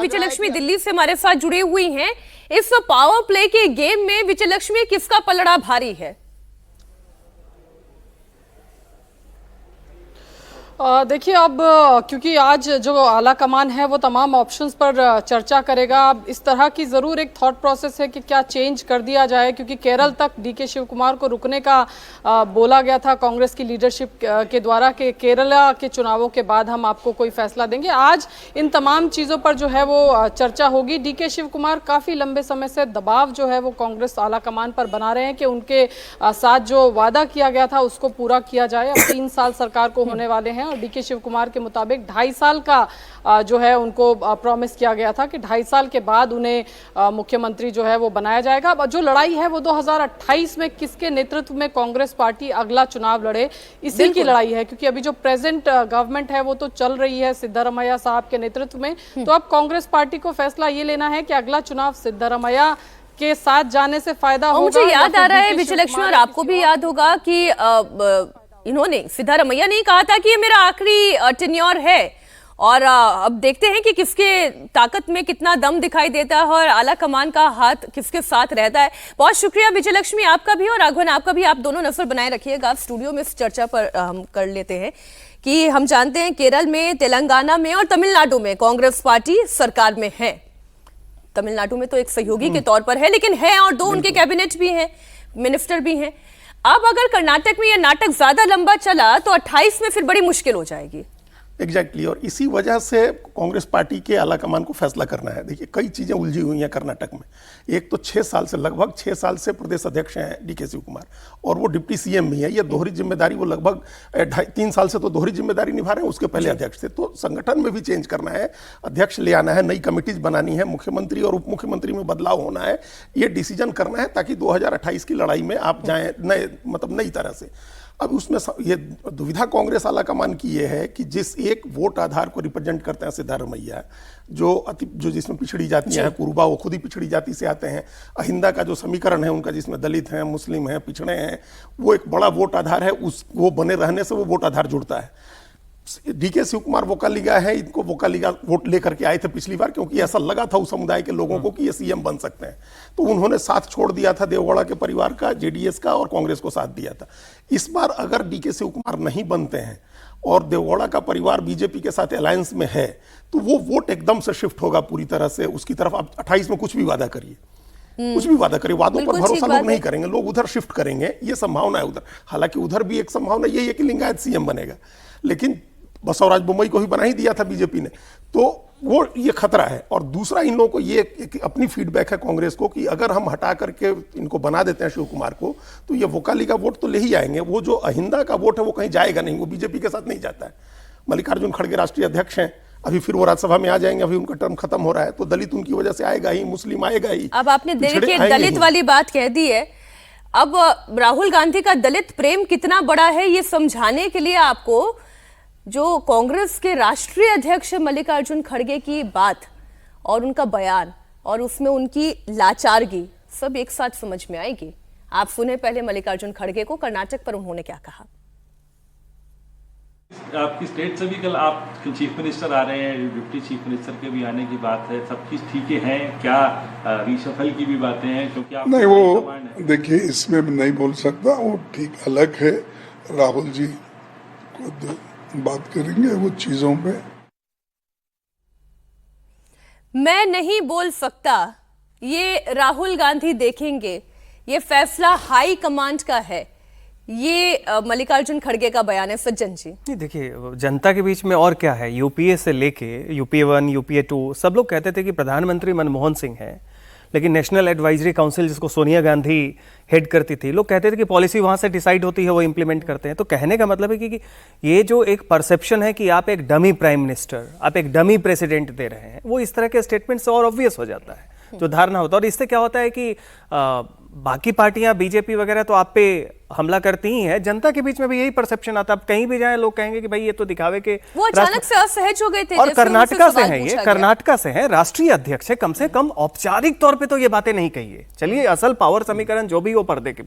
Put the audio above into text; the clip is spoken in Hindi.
विजयलक्ष्मी दिल्ली से हमारे साथ जुड़ी हुई हैं। इस पावर प्ले के गेम में विजयलक्ष्मी किसका पलड़ा भारी है? देखिए, अब क्योंकि आज जो आला कमान है वो तमाम ऑप्शंस पर चर्चा करेगा। अब इस तरह की ज़रूर एक थॉट प्रोसेस है कि क्या चेंज कर दिया जाए, क्योंकि केरल तक डीके शिव कुमार को रुकने का बोला गया था कांग्रेस की लीडरशिप के द्वारा कि केरला के चुनावों के बाद हम आपको कोई फैसला देंगे। आज इन तमाम चीज़ों पर जो है वो चर्चा होगी। डीके शिव कुमार काफ़ी लंबे समय से दबाव जो है वो कांग्रेस आला कमान पर बना रहे हैं कि उनके साथ जो वादा किया गया था उसको पूरा किया जाए। अब 3 साल सरकार को होने वाले हैं और डीके शिव कुमार के मुताबिक 2.5 साल का जो है उनको प्रॉमिस किया गया था कि 2.5 साल के बाद उन्हें मुख्यमंत्री जो है वो बनाया जाएगा। अब जो लड़ाई है वो 2028 में किसके नेतृत्व में कांग्रेस पार्टी अगला चुनाव लड़े, इसी की लड़ाई है। क्योंकि अभी जो प्रेजेंट गवर्नमेंट है वो तो चल रही है सिद्धारमैया साहब के नेतृत्व में। तो अब कांग्रेस पार्टी को फैसला ये लेना है कि अगला चुनाव सिद्धारमैया के साथ जाने से फायदा होगा। मुझे याद आ रहा है विजयलक्ष्मी, और आपको भी याद होगा कि इन्होंने सिद्धारमैया ने कहा था कि ये मेरा आखिरी टेन्योर है, और अब देखते हैं कि किसके ताकत में कितना दम दिखाई देता है और आला कमान का हाथ किसके साथ रहता है। बहुत शुक्रिया विजयलक्ष्मी आपका भी, और राघवन आपका भी। आप दोनों नजर बनाए रखिएगा। स्टूडियो में इस चर्चा पर हम कर लेते हैं कि हम जानते हैं केरल में, तेलंगाना में और तमिलनाडु में कांग्रेस पार्टी सरकार में है। तमिलनाडु में तो एक सहयोगी के तौर पर है, लेकिन है, और 2 उनके कैबिनेट भी हैं, मिनिस्टर भी हैं। अब अगर कर्नाटक में यह नाटक ज्यादा लंबा चला तो 28 में फिर बड़ी मुश्किल हो जाएगी। एग्जैक्टली और इसी वजह से कांग्रेस पार्टी के आला कमान को फैसला करना है। देखिए, कई चीज़ें उलझी हुई हैं कर्नाटक में। एक तो 6 साल से, लगभग 6 साल से प्रदेश अध्यक्ष हैं डीके शिव कुमार, और वो डिप्टी सीएम भी है। ये दोहरी जिम्मेदारी वो लगभग 3 साल से तो दोहरी जिम्मेदारी निभा रहे हैं। उसके पहले अध्यक्ष थे। तो संगठन में भी चेंज करना है, अध्यक्ष ले आना है, नई कमिटीज बनानी है, मुख्यमंत्री और उप मुख्यमंत्री में बदलाव होना है। ये डिसीजन करना है ताकि 2028 की लड़ाई में आप जाएं नई तरह से। अब उसमें ये दुविधा कांग्रेस आला कमान की ये है कि जिस एक वोट आधार को रिप्रेजेंट करते हैं सिद्धारमैया, जो जिसमें पिछड़ी जातियां हैं, कुरुबा, वो खुद ही पिछड़ी जाति से आते हैं। अहिंदा का जो समीकरण है उनका, जिसमें दलित हैं, मुस्लिम हैं, पिछड़े हैं, वो एक बड़ा वोट आधार है। वो बने रहने से वो वोट आधार जुड़ता है। डीके शिव कुमार वोकालिगा है, इनको वोकालिगा वोट लेकर के आए थे पिछली बार, क्योंकि ऐसा लगा था उस समुदाय के लोगों को कि ये सीएम बन सकते हैं। तो उन्होंने साथ छोड़ दिया था देवगौड़ा के परिवार का, जेडीएस का, और कांग्रेस को साथ दिया था। इस बार अगर डीके शिव कुमार नहीं बनते हैं और देवगौड़ा का परिवार बीजेपी के साथ अलायंस में है, तो वो वोट एकदम से शिफ्ट होगा पूरी तरह से उसकी तरफ। आप 28 में कुछ भी वादा करिए, कुछ भी वादा करिए, वादों पर भरोसा लोग नहीं करेंगे, लोग उधर शिफ्ट करेंगे, ये संभावना है उधर। हालांकि उधर भी एक संभावना यही है कि लिंगायत सीएम बनेगा, लेकिन बसवराज बोम्मई को ही बना ही दिया था बीजेपी ने। तो वो ये खतरा है। और दूसरा, इन लोगों को ये अपनी फीडबैक है कांग्रेस को कि अगर हम हटा करके इनको बना देते हैं शिव कुमार को, तो ये वोकाली का वोट तो ले ही आएंगे। वो जो अहिंदा का वोट है वो कहीं जाएगा नहीं, वो बीजेपी के साथ नहीं जाता है। मल्लिकार्जुन खड़गे राष्ट्रीय अध्यक्ष हैं, अभी फिर वो राज्यसभा में आ जाएंगे, अभी उनका टर्म खत्म हो रहा है। तो दलित उनकी वजह से आएगा ही, मुस्लिम आएगा ही। अब आपने देखिए दलित वाली बात कह दी है। अब राहुल गांधी का दलित प्रेम कितना बड़ा है ये समझाने के लिए आपको जो कांग्रेस के राष्ट्रीय अध्यक्ष मल्लिकार्जुन खड़गे की बात और उनका बयान और उसमें उनकी लाचारगी सब एक साथ समझ में आएगी। आप सुने पहले मल्लिकार्जुन खड़गे को, कर्नाटक पर उन्होंने क्या कहा। आपकी स्टेट से भी कल आप चीफ मिनिस्टर आ रहे हैं, डिप्टी चीफ मिनिस्टर के भी आने की बात है, सब चीज ठीक है क्या? रिशफल की भी बातें हैं, क्योंकि आप नहीं, वो देखिए इसमें नहीं बोल सकता, वो ठीक अलग है। राहुल जी खुद बात करेंगे वो चीजों पे। मैं नहीं बोल सकता, ये राहुल गांधी देखेंगे, ये फैसला हाई कमांड का है। ये मल्लिकार्जुन खड़गे का बयान है। सज्जन जी, नहीं देखिए, जनता के बीच में और क्या है, यूपीए से लेके यूपीए 1, यूपीए 2, सब लोग कहते थे कि प्रधानमंत्री मनमोहन सिंह है, लेकिन नेशनल एडवाइजरी काउंसिल जिसको सोनिया गांधी हेड करती थी, लोग कहते थे कि पॉलिसी वहाँ से डिसाइड होती है, वो इंप्लीमेंट करते हैं। तो कहने का मतलब है कि ये जो एक परसेप्शन है कि आप एक डमी प्राइम मिनिस्टर, आप एक डमी प्रेसिडेंट दे रहे हैं, वो इस तरह के स्टेटमेंट से और ऑब्वियस हो जाता है जो धारणा होता है। और इससे क्या होता है कि बाकी पार्टियां, बीजेपी वगैरह तो आप पे हमला करती ही है, जनता के बीच में भी यही परसेप्शन आता है। अब कहीं भी जाए लोग कहेंगे कि भाई ये तो दिखावे के, वो अचानक से असहज हो गए थे। और कर्नाटका से है, ये कर्नाटका से है, राष्ट्रीय अध्यक्ष है, कम से कम औपचारिक तौर पे तो ये बातें नहीं कही है। चलिए, असल पावर समीकरण जो भी वो पर्दे के